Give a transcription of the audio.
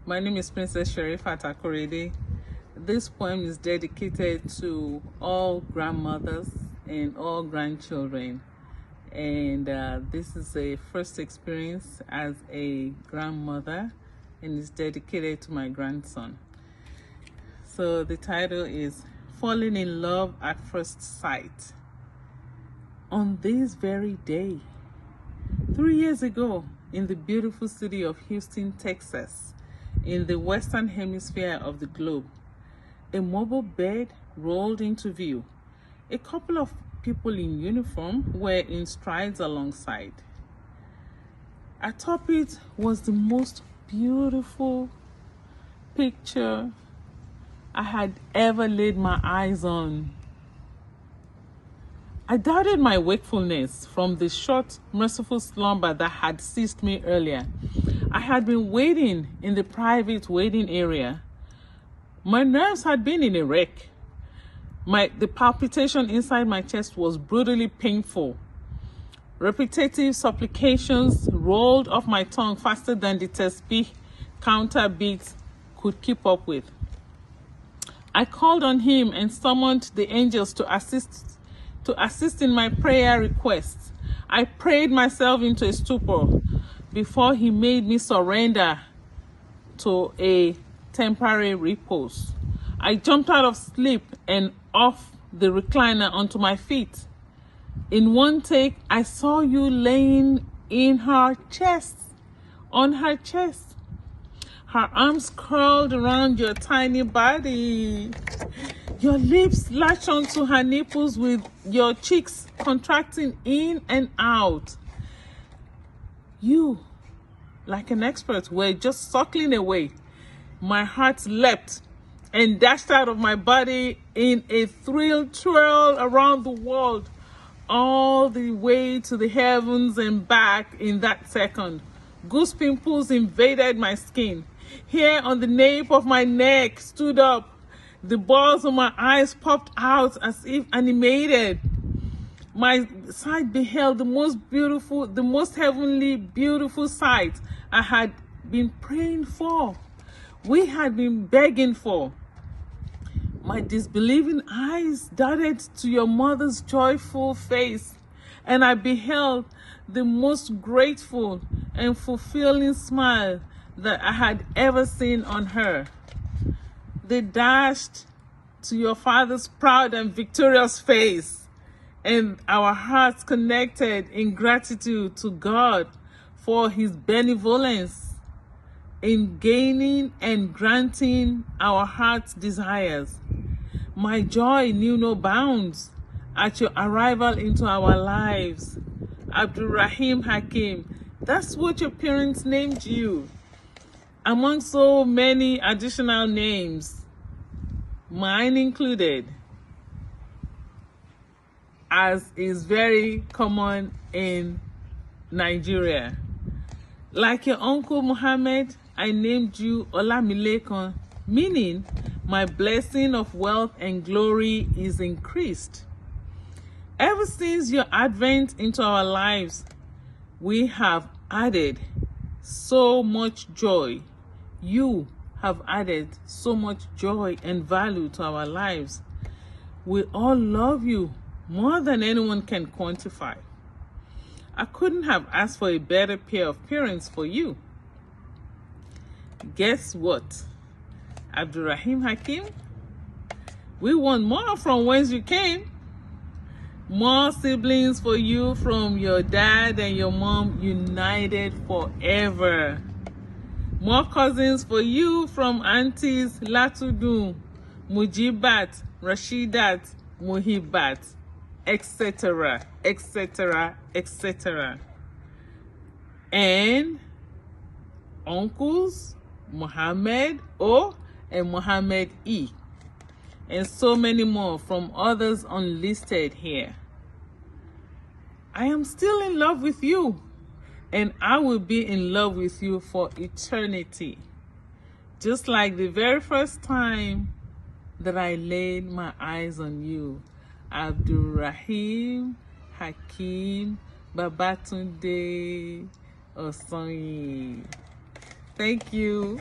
My name is Princess Sherifat Akorede. This poem is dedicated to all grandmothers and all grandchildren. And this is a first experience as a grandmother, and it's dedicated to my grandson. So the title is Falling in Love at First Sight. On this very day, 3 years ago, in the beautiful city of Houston, Texas, in the western hemisphere of the globe, a mobile bed rolled into view. A couple of people in uniform were in strides alongside. Atop it was the most beautiful picture I had ever laid my eyes on. I doubted my wakefulness from the short, merciful slumber that had seized me earlier. I had been waiting in the private waiting area. My nerves had been in a wreck. The palpitation inside my chest was brutally painful. Repetitive supplications rolled off my tongue faster than the tasbih counter beats could keep up with. I called on him and summoned the angels to assist in my prayer requests. I prayed myself into a stupor before he made me surrender to a temporary repose. I jumped out of sleep and off the recliner onto my feet. In one take, I saw you laying in her chest, on her chest. Her arms curled around your tiny body. Your lips latched onto her nipples with your cheeks contracting in and out. You, like an expert, were just suckling away. My heart leapt and dashed out of my body in a thrill twirl around the world, all the way to the heavens and back in that second. Goose pimples invaded my skin. Hair on the nape of my neck stood up. The balls of my eyes popped out as if animated. My sight beheld the most beautiful, the most heavenly, beautiful sight I had been praying for. We had been begging for. My disbelieving eyes darted to your mother's joyful face, and I beheld the most grateful and fulfilling smile that I had ever seen on her. They dashed to your father's proud and victorious face, and our hearts connected in gratitude to God for his benevolence in gaining and granting our heart's desires. My joy knew no bounds at your arrival into our lives. Abdurrahim Hakim, that's what your parents named you, among so many additional names, mine included, as is very common in Nigeria. Like your uncle Muhammad, I named you Olamilekan, meaning my blessing of wealth and glory is increased. Ever since your advent into our lives, we have added so much joy. You have added so much joy and value to our lives. We all love you more than anyone can quantify. I couldn't have asked for a better pair of parents for you. Guess what, Abdurrahim Hakim? We want more from whence you came. More siblings for you from your dad and your mom united forever. More cousins for you from aunties Latudun, Mujibat, Rashidat, Muhibat, etc., etc., etc. And uncles Muhammad O and Muhammad E, and so many more from others unlisted here. I am still in love with you, and I will be in love with you for eternity, just like the very first time that I laid my eyes on you. Abdurrahim Hakim Babatunde Osonyi. Thank you.